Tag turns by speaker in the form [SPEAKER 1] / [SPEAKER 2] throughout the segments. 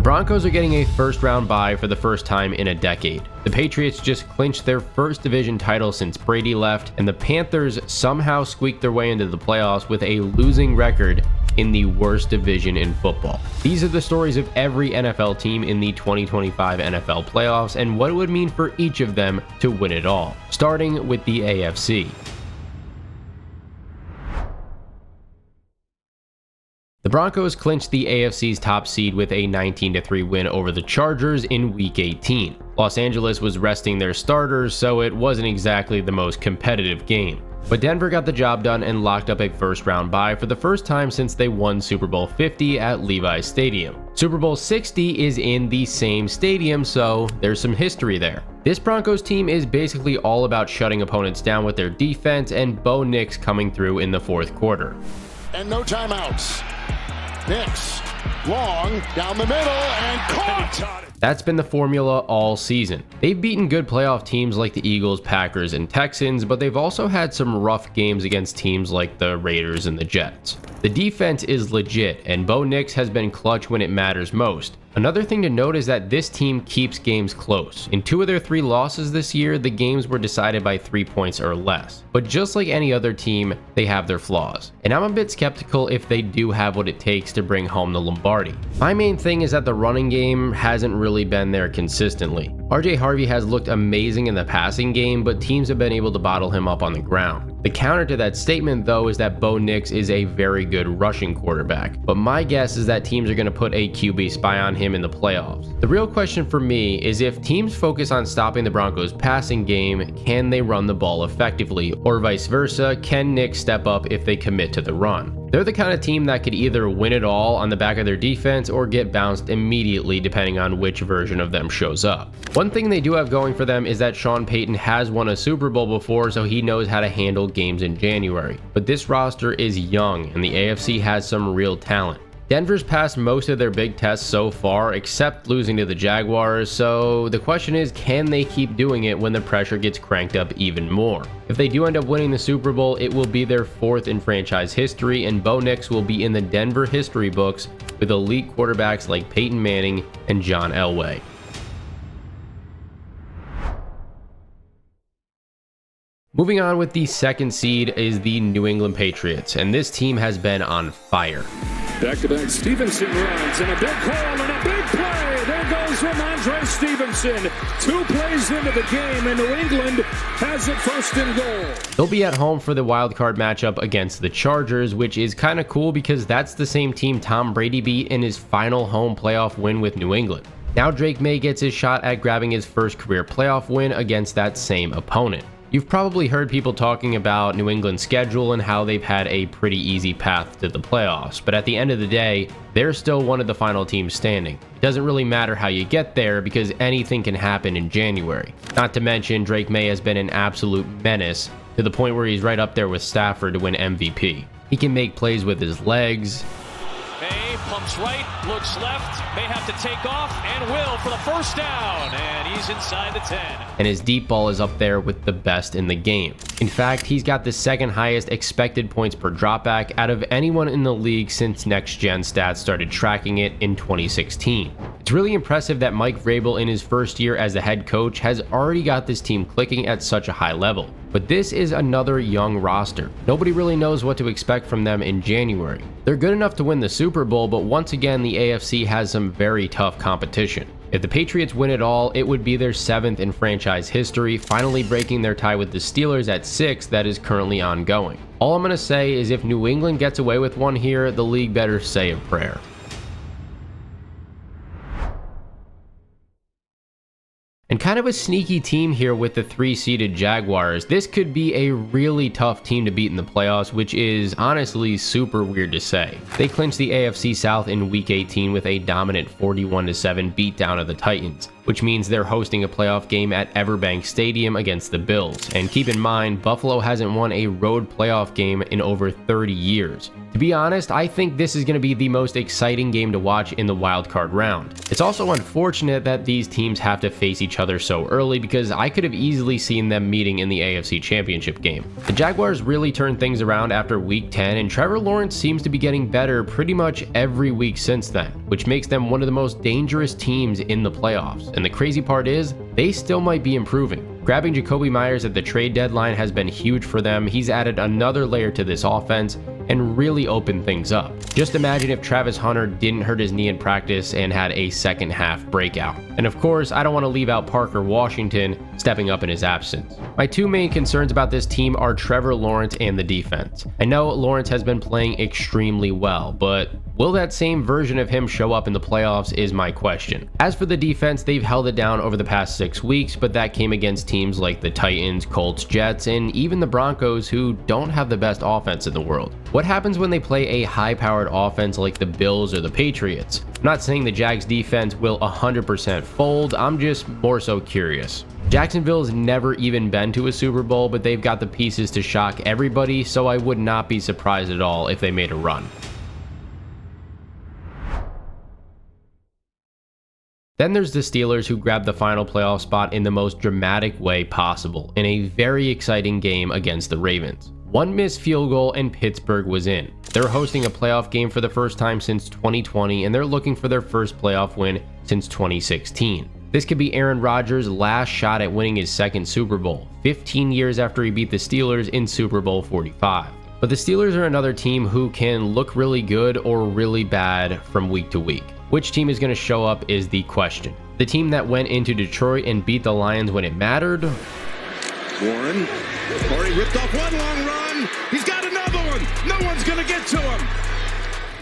[SPEAKER 1] The Broncos are getting a first-round bye for the first time in a decade. The Patriots just clinched their first division title since Brady left, and the Panthers somehow squeaked their way into the playoffs with a losing record in the worst division in football. These are the stories of every NFL team in the 2025 NFL playoffs and what it would mean for each of them to win it all, starting with the AFC. The Broncos clinched the AFC's top seed with a 19-3 win over the Chargers in Week 18. Los Angeles was resting their starters, so it wasn't exactly the most competitive game. But Denver got the job done and locked up a first-round bye for the first time since they won Super Bowl 50 at Levi's Stadium. Super Bowl 60 is in the same stadium, so there's some history there. This Broncos team is basically all about shutting opponents down with their defense and Bo Nix coming through in the fourth quarter.
[SPEAKER 2] And no timeouts. Nix, long, down the middle, and caught!
[SPEAKER 1] That's been the formula all season. They've beaten good playoff teams like the Eagles, Packers, and Texans, but they've also had some rough games against teams like the Raiders and the Jets. The defense is legit, and Bo Nix has been clutch when it matters most. Another thing to note is that this team keeps games close. In 2 of their 3 losses this year, the games were decided by 3 points or less. But just like any other team, they have their flaws. And I'm a bit skeptical if they do have what it takes to bring home the Lombardi. My main thing is that the running game hasn't really been there consistently. RJ Harvey has looked amazing in the passing game, but teams have been able to bottle him up on the ground. The counter to that statement, though, is that Bo Nix is a very good rushing quarterback, but my guess is that teams are going to put a QB spy on him in the playoffs. The real question for me is if teams focus on stopping the Broncos' passing game, can they run the ball effectively, or vice versa, can Nix step up if they commit to the run? They're the kind of team that could either win it all on the back of their defense or get bounced immediately depending on which version of them shows up. One thing they do have going for them is that Sean Payton has won a Super Bowl before, so he knows how to handle games in January. But this roster is young and the AFC has some real talent. Denver's passed most of their big tests so far, except losing to the Jaguars, so the question is, can they keep doing it when the pressure gets cranked up even more? If they do end up winning the Super Bowl, it will be their 4th in franchise history, and Bo Nix will be in the Denver history books with elite quarterbacks like Peyton Manning and John Elway. Moving on with the 2nd seed is the New England Patriots, and this team has been on fire.
[SPEAKER 3] Back-to-back Stevenson runs, and a big call, and a big play. There goes Ramondre Stevenson. 2 plays into the game, and New England has it first and goal.
[SPEAKER 1] They'll be at home for the wild card matchup against the Chargers, which is kind of cool because that's the same team Tom Brady beat in his final home playoff win with New England. Now Drake May gets his shot at grabbing his first career playoff win against that same opponent. You've probably heard people talking about New England's schedule and how they've had a pretty easy path to the playoffs, but at the end of the day, they're still one of the final teams standing. It doesn't really matter how you get there because anything can happen in January. Not to mention, Drake May has been an absolute menace to the point where he's right up there with Stafford to win MVP. He can make plays with his legs.
[SPEAKER 4] May pumps right, looks left, may have to take off, and will for the first down, and he's inside the 10.
[SPEAKER 1] And his deep ball is up there with the best in the game. In fact, he's got the 2nd highest expected points per dropback out of anyone in the league since Next Gen Stats started tracking it in 2016. It's really impressive that Mike Vrabel in his first year as the head coach has already got this team clicking at such a high level. But this is another young roster. Nobody really knows what to expect from them in January. They're good enough to win the Super Bowl, but once again, the AFC has some very tough competition. If the Patriots win it all, it would be their 7th in franchise history, finally breaking their tie with the Steelers at 6 that is currently ongoing. All I'm going to say is if New England gets away with one here, the league better say a prayer. And kind of a sneaky team here with the 3-seeded Jaguars. This could be a really tough team to beat in the playoffs, which is honestly super weird to say. They clinched the AFC South in Week 18 with a dominant 41-7 beatdown of the Titans. which means they're hosting a playoff game at Everbank Stadium against the Bills. And keep in mind, Buffalo hasn't won a road playoff game in over 30 years. To be honest, I think this is going to be the most exciting game to watch in the wildcard round. It's also unfortunate that these teams have to face each other so early because I could have easily seen them meeting in the AFC Championship game. The Jaguars really turned things around after Week 10, and Trevor Lawrence seems to be getting better pretty much every week since then, which makes them one of the most dangerous teams in the playoffs. And the crazy part is, they still might be improving. Grabbing Jacoby Myers at the trade deadline has been huge for them. He's added another layer to this offense and really opened things up. Just imagine if Travis Hunter didn't hurt his knee in practice and had a second half breakout. And of course, I don't want to leave out Parker Washington stepping up in his absence. My two main concerns about this team are Trevor Lawrence and the defense. I know Lawrence has been playing extremely well, but will that same version of him show up in the playoffs is my question. As for the defense, they've held it down over the past 6 weeks, but that came against teams like the Titans, Colts, Jets, and even the Broncos, who don't have the best offense in the world. What happens when they play a high-powered offense like the Bills or the Patriots? I'm not saying the Jags defense will 100% fold, I'm just more so curious. Jacksonville's never even been to a Super Bowl, but they've got the pieces to shock everybody, so I would not be surprised at all if they made a run. Then there's the Steelers, who grabbed the final playoff spot in the most dramatic way possible, in a very exciting game against the Ravens. One missed field goal and Pittsburgh was in. They're hosting a playoff game for the first time since 2020, and they're looking for their first playoff win since 2016. This could be Aaron Rodgers' last shot at winning his second Super Bowl, 15 years after he beat the Steelers in Super Bowl 45. But the Steelers are another team who can look really good or really bad from week to week. Which team is going to show up is the question. The team that went into Detroit and beat the Lions when it mattered?
[SPEAKER 5] Warren, already ripped off one long run. He's got another one. No one's going to get to him.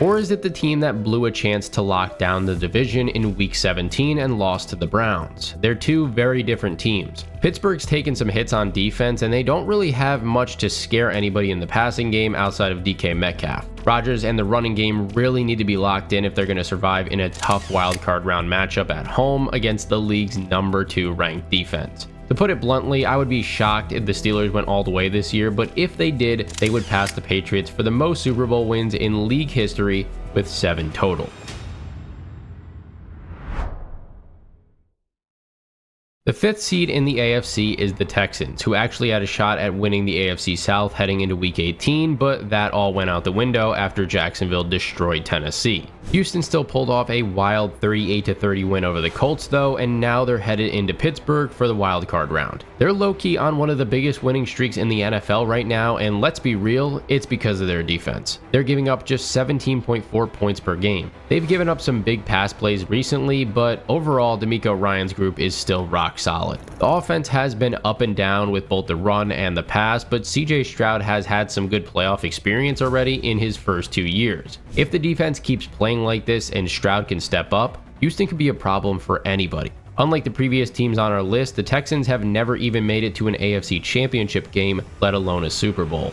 [SPEAKER 1] Or is it the team that blew a chance to lock down the division in Week 17 and lost to the Browns? They're two very different teams. Pittsburgh's taken some hits on defense, and they don't really have much to scare anybody in the passing game outside of DK Metcalf. Rodgers and the running game really need to be locked in if they're going to survive in a tough wildcard round matchup at home against the league's number 2 ranked defense. To put it bluntly, I would be shocked if the Steelers went all the way this year, but if they did, they would pass the Patriots for the most Super Bowl wins in league history with 7 total. The 5th seed in the AFC is the Texans, who actually had a shot at winning the AFC South heading into Week 18, but that all went out the window after Jacksonville destroyed Tennessee. Houston still pulled off a wild 38-30 win over the Colts though, and now they're headed into Pittsburgh for the wildcard round. They're low-key on one of the biggest winning streaks in the NFL right now, and let's be real, it's because of their defense. They're giving up just 17.4 points per game. They've given up some big pass plays recently, but overall, DeMeco Ryans' group is still rock solid. The offense has been up and down with both the run and the pass, but CJ Stroud has had some good playoff experience already in his first 2 years. If the defense keeps playing like this and Stroud can step up, Houston could be a problem for anybody. Unlike the previous teams on our list, the Texans have never even made it to an AFC Championship game, let alone a Super Bowl.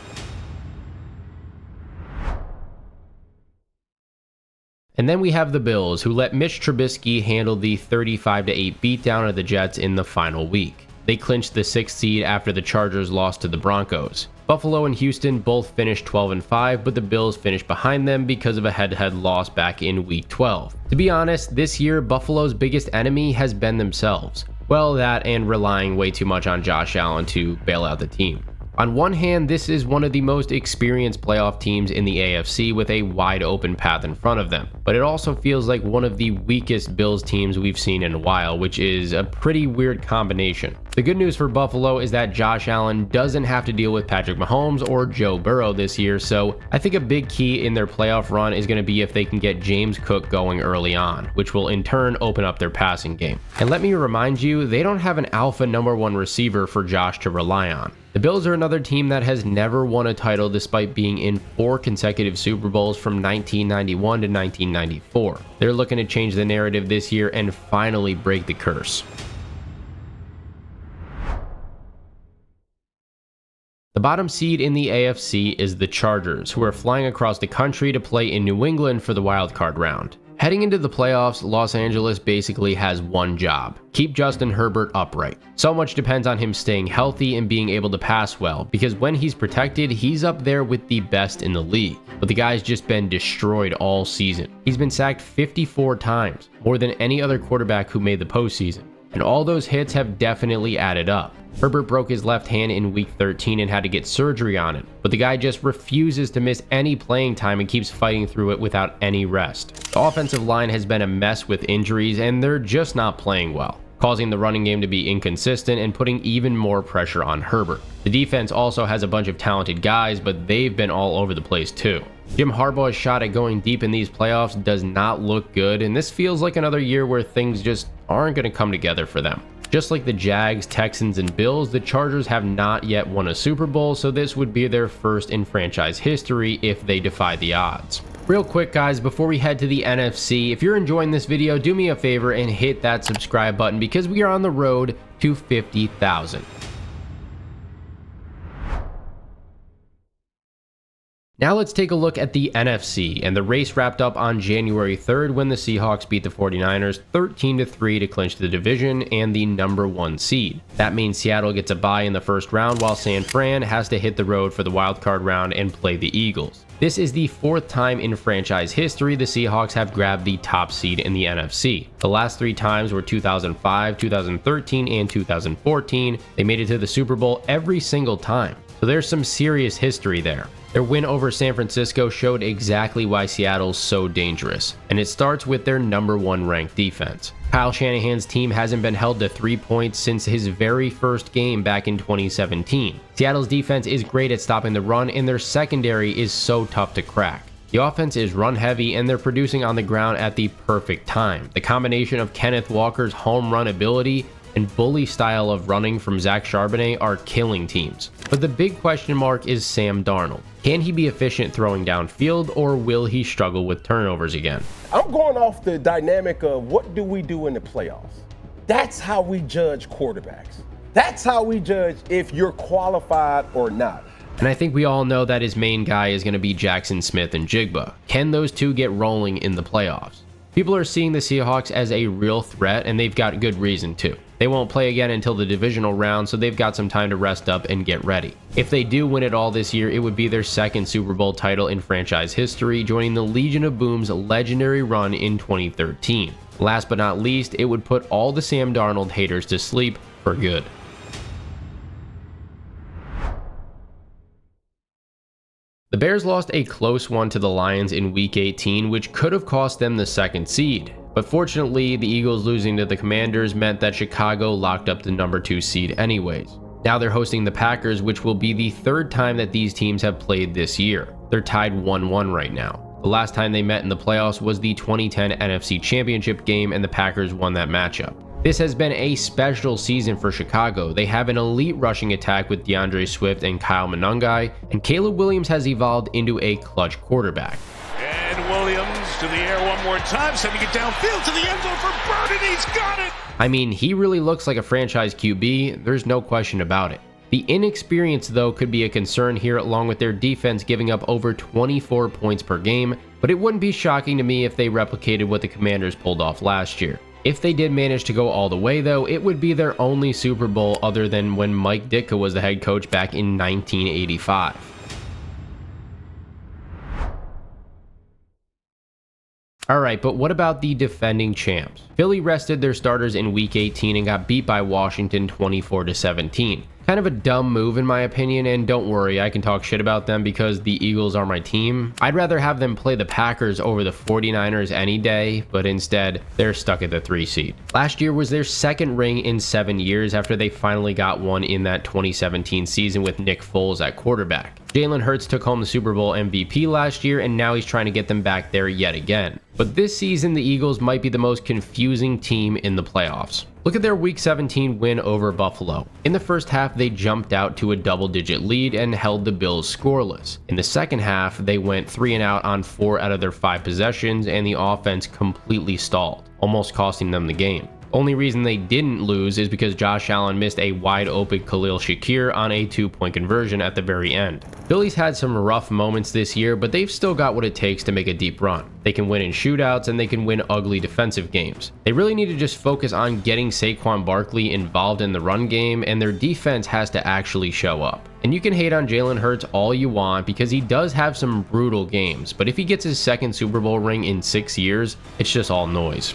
[SPEAKER 1] And then we have the Bills, who let Mitch Trubisky handle the 35-8 beatdown of the Jets in the final week. They clinched the 6th seed after the Chargers lost to the Broncos. Buffalo and Houston both finished 12-5, but the Bills finished behind them because of a head-to-head loss back in Week 12. To be honest, this year Buffalo's biggest enemy has been themselves. Well, that and relying way too much on Josh Allen to bail out the team. On one hand, this is one of the most experienced playoff teams in the AFC with a wide open path in front of them, but it also feels like one of the weakest Bills teams we've seen in a while, which is a pretty weird combination. The good news for Buffalo is that Josh Allen doesn't have to deal with Patrick Mahomes or Joe Burrow this year, so I think a big key in their playoff run is going to be if they can get James Cook going early on, which will in turn open up their passing game. And let me remind you, they don't have an alpha number 1 receiver for Josh to rely on. The Bills are another team that has never won a title despite being in 4 consecutive Super Bowls from 1991 to 1994. They're looking to change the narrative this year and finally break the curse. The bottom seed in the AFC is the Chargers, who are flying across the country to play in New England for the wildcard round. Heading into the playoffs, Los Angeles basically has one job: keep Justin Herbert upright. So much depends on him staying healthy and being able to pass well, because when he's protected, he's up there with the best in the league. But the guy's just been destroyed all season. He's been sacked 54 times, more than any other quarterback who made the postseason. And all those hits have definitely added up. Herbert broke his left hand in week 13 and had to get surgery on it, but the guy just refuses to miss any playing time and keeps fighting through it without any rest. The offensive line has been a mess with injuries, and they're just not playing well, causing the running game to be inconsistent and putting even more pressure on Herbert. The defense also has a bunch of talented guys, but they've been all over the place too. Jim Harbaugh's shot at going deep in these playoffs does not look good, and this feels like another year where things just aren't going to come together for them. Just like the Jags, Texans, and Bills, the Chargers have not yet won a Super Bowl, so this would be their first in franchise history if they defy the odds. Real quick guys, before we head to the NFC, if you're enjoying this video, do me a favor and hit that subscribe button because we are on the road to 50,000. Now let's take a look at the NFC, and the race wrapped up on January 3rd when the Seahawks beat the 49ers 13-3 to clinch the division and the number 1 seed. That means Seattle gets a bye in the first round while San Fran has to hit the road for the wildcard round and play the Eagles. This is the 4th time in franchise history the Seahawks have grabbed the top seed in the NFC. The last 3 times were 2005, 2013, and 2014. They made it to the Super Bowl every single time, so there's some serious history there. Their win over San Francisco showed exactly why Seattle's so dangerous, and it starts with their number 1 ranked defense. Kyle Shanahan's team hasn't been held to 3 points since his very first game back in 2017. Seattle's defense is great at stopping the run, and their secondary is so tough to crack. The offense is run heavy, and they're producing on the ground at the perfect time. The combination of Kenneth Walker's home run ability and bully style of running from Zach Charbonnet are killing teams. But the big question mark is Sam Darnold. Can he be efficient throwing downfield, or will he struggle with turnovers again?
[SPEAKER 6] I'm going off the dynamic of what do we do in the playoffs. That's how we judge quarterbacks. That's how we judge if you're qualified or not.
[SPEAKER 1] And I think we all know that his main guy is going to be Jackson Smith and Jigba. Can those two get rolling in the playoffs? People are seeing the Seahawks as a real threat, and they've got good reason to. They won't play again until the divisional round, so they've got some time to rest up and get ready. If they do win it all this year, it would be their 2nd Super Bowl title in franchise history, joining the Legion of Boom's legendary run in 2013. Last but not least, it would put all the Sam Darnold haters to sleep for good. The Bears lost a close one to the Lions in Week 18, which could have cost them the 2nd seed. But fortunately, the Eagles losing to the Commanders meant that Chicago locked up the number 2 seed anyways. Now they're hosting the Packers, which will be the 3rd time that these teams have played this year. They're tied 1-1 right now. The last time they met in the playoffs was the 2010 NFC Championship game, and the Packers won that matchup. This has been a special season for Chicago. They have an elite rushing attack with DeAndre Swift and Kyle Monangai, and Caleb Williams has evolved into a clutch quarterback.
[SPEAKER 5] And Williams to the air one more time, sending it downfield to the end zone for Bird, and he's got it!
[SPEAKER 1] I mean, he really looks like a franchise QB, there's no question about it. The inexperience, though, could be a concern here, along with their defense giving up over 24 points per game, but it wouldn't be shocking to me if they replicated what the Commanders pulled off last year. If they did manage to go all the way, though, it would be their only Super Bowl other than when Mike Ditka was the head coach back in 1985. Alright, but what about the defending champs? Philly rested their starters in Week 18 and got beat by Washington 24-17. Kind of a dumb move in my opinion, and don't worry, I can talk shit about them because the Eagles are my team. I'd rather have them play the Packers over the 49ers any day, but instead, they're stuck at the 3 seed. Last year was their 2nd ring in 7 years after they finally got one in that 2017 season with Nick Foles at quarterback. Jalen Hurts took home the Super Bowl MVP last year, and now he's trying to get them back there yet again. But this season, the Eagles might be the most confusing team in the playoffs. Look at their Week 17 win over Buffalo. In the first half, they jumped out to a double-digit lead and held the Bills scoreless. In the second half, they went 3 and out on 4 out of their 5 possessions, and the offense completely stalled, almost costing them the game. Only reason they didn't lose is because Josh Allen missed a wide open Khalil Shakir on a 2-point conversion at the very end. Philly's had some rough moments this year, but they've still got what it takes to make a deep run. They can win in shootouts and they can win ugly defensive games. They really need to just focus on getting Saquon Barkley involved in the run game, and their defense has to actually show up. And you can hate on Jalen Hurts all you want because he does have some brutal games, but if he gets his second Super Bowl ring in 6 years, it's just all noise.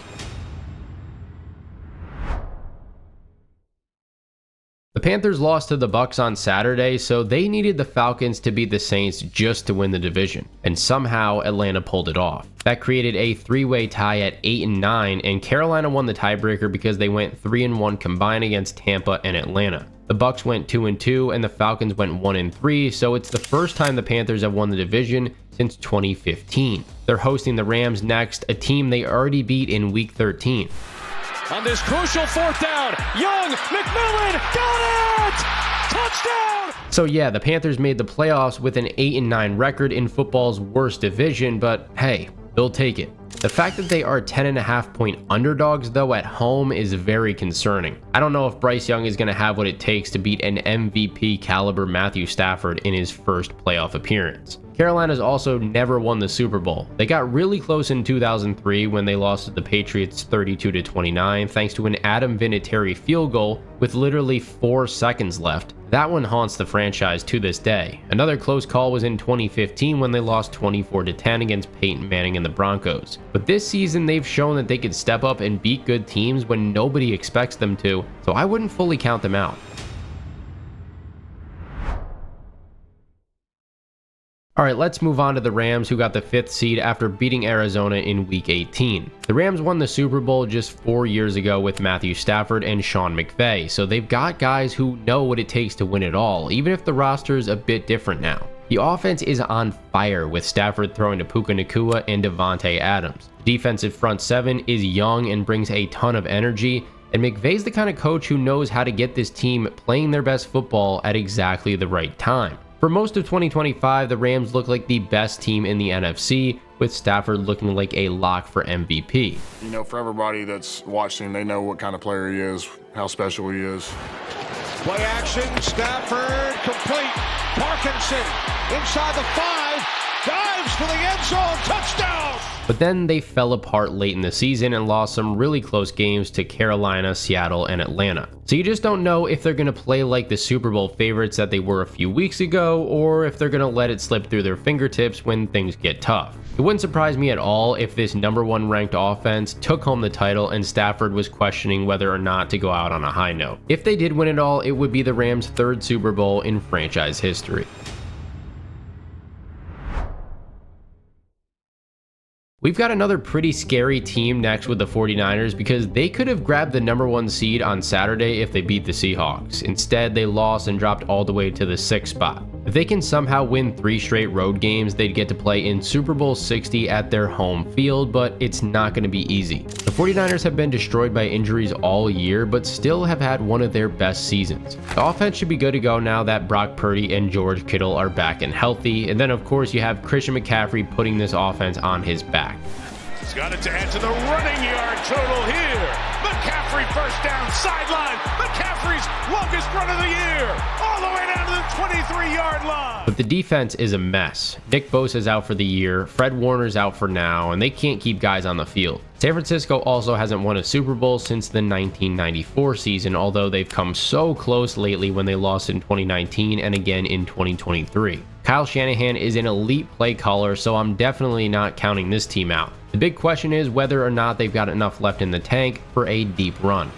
[SPEAKER 1] The Panthers lost to the Bucs on Saturday, so they needed the Falcons to beat the Saints just to win the division, and somehow Atlanta pulled it off. That created a three-way tie at 8-9, and Carolina won the tiebreaker because they went 3-1 combined against Tampa and Atlanta. The Bucs went 2-2 and the Falcons went 1-3, so it's the first time the Panthers have won the division since 2015. They're hosting the Rams next, a team they already beat in Week 13.
[SPEAKER 4] On this crucial fourth down, Young, McMillan, got it! Touchdown!
[SPEAKER 1] So yeah, the Panthers made the playoffs with an 8-9 record in football's worst division, but hey, they'll take it. The fact that they are 10.5-point underdogs though at home is very concerning. I don't know if Bryce Young is going to have what it takes to beat an MVP caliber Matthew Stafford in his first playoff appearance. Carolina's also never won the Super Bowl. They got really close in 2003 when they lost to the Patriots 32-29 thanks to an Adam Vinatieri field goal with literally 4 seconds left. That one haunts the franchise to this day. Another close call was in 2015 when they lost 24-10 against Peyton Manning and the Broncos. But this season they've shown that they could step up and beat good teams when nobody expects them to, so I wouldn't fully count them out. Alright, let's move on to the Rams, who got the 5th seed after beating Arizona in Week 18. The Rams won the Super Bowl just 4 years ago with Matthew Stafford and Sean McVay, so they've got guys who know what it takes to win it all, even if the roster is a bit different now. The offense is on fire with Stafford throwing to Puka Nacua and Devontae Adams. The defensive front 7 is young and brings a ton of energy, and McVay's the kind of coach who knows how to get this team playing their best football at exactly the right time. For most of 2025, the Rams look like the best team in the NFC, with Stafford looking like a lock for MVP.
[SPEAKER 7] You know, for everybody that's watching, they know what kind of player he is, how special he is.
[SPEAKER 2] Play action, Stafford, complete. Parkinson, inside the 5, dives for the end zone, touchdown!
[SPEAKER 1] But then they fell apart late in the season and lost some really close games to Carolina, Seattle, and Atlanta. So you just don't know if they're going to play like the Super Bowl favorites that they were a few weeks ago, or if they're going to let it slip through their fingertips when things get tough. It wouldn't surprise me at all if this #1 ranked offense took home the title and Stafford was questioning whether or not to go out on a high note. If they did win it all, it would be the Rams' 3rd Super Bowl in franchise history. We've got another pretty scary team next with the 49ers because they could have grabbed the #1 seed on Saturday if they beat the Seahawks. Instead, they lost and dropped all the way to the 6th spot. If they can somehow win 3 straight road games, they'd get to play in Super Bowl 60 at their home field, but it's not going to be easy. The 49ers have been destroyed by injuries all year, but still have had one of their best seasons. The offense should be good to go now that Brock Purdy and George Kittle are back and healthy, and then of course you have Christian McCaffrey putting this offense on his back.
[SPEAKER 5] He's got it to add to the running yard total here. McCaffrey first down, sideline. McCaffrey's longest run of the year, all the way down to the 23-yard line.
[SPEAKER 1] But the defense is a mess. Nick Bosa's out for the year, Fred Warner's out for now, and they can't keep guys on the field. San Francisco also hasn't won a Super Bowl since the 1994 season, although they've come so close lately when they lost in 2019 and again in 2023. Kyle Shanahan is an elite play caller, so I'm definitely not counting this team out. The big question is whether or not they've got enough left in the tank for a deep run.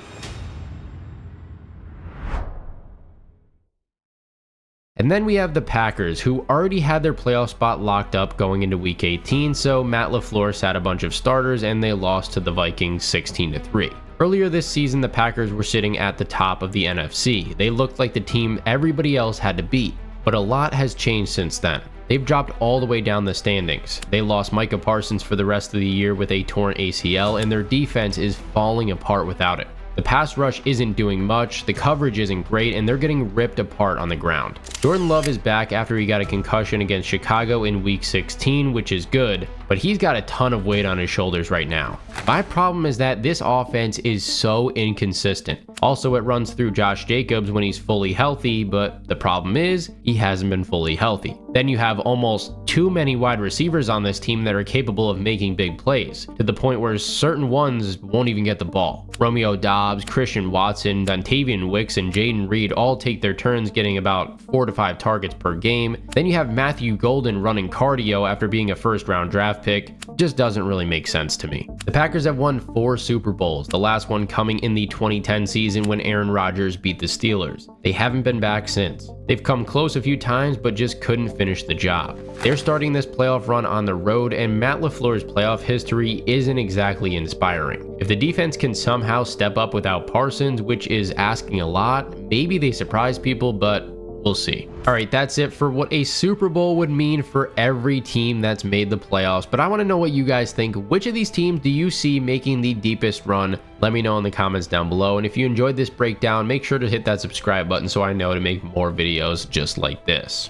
[SPEAKER 1] And then we have the Packers, who already had their playoff spot locked up going into Week 18, so Matt LaFleur sat a bunch of starters and they lost to the Vikings 16-3. Earlier this season, the Packers were sitting at the top of the NFC. They looked like the team everybody else had to beat, but a lot has changed since then. They've dropped all the way down the standings. They lost Micah Parsons for the rest of the year with a torn ACL, and their defense is falling apart without it. The pass rush isn't doing much, the coverage isn't great, and they're getting ripped apart on the ground. Jordan Love is back after he got a concussion against Chicago in week 16, which is good, but he's got a ton of weight on his shoulders right now. My problem is that this offense is so inconsistent. Also, it runs through Josh Jacobs when he's fully healthy, but the problem is he hasn't been fully healthy. Then you have almost too many wide receivers on this team that are capable of making big plays, to the point where certain ones won't even get the ball. Romeo Doubs, Christian Watson, Dontavian Wicks, and Jaden Reed all take their turns getting about 4 to 5 targets per game. Then you have Matthew Golden running cardio after being a first-round draft pick. Just doesn't really make sense to me. The Packers have won 4 Super Bowls, the last one coming in the 2010 season when Aaron Rodgers beat the Steelers. They haven't been back since. They've come close a few times, but just couldn't finish the job. They're starting this playoff run on the road, and Matt LaFleur's playoff history isn't exactly inspiring. If the defense can somehow step up without Parsons, which is asking a lot, maybe they surprise people, but we'll see. Alright, that's it for what a Super Bowl would mean for every team that's made the playoffs, but I want to know what you guys think. Which of these teams do you see making the deepest run? Let me know in the comments down below, and if you enjoyed this breakdown, make sure to hit that subscribe button so I know to make more videos just like this.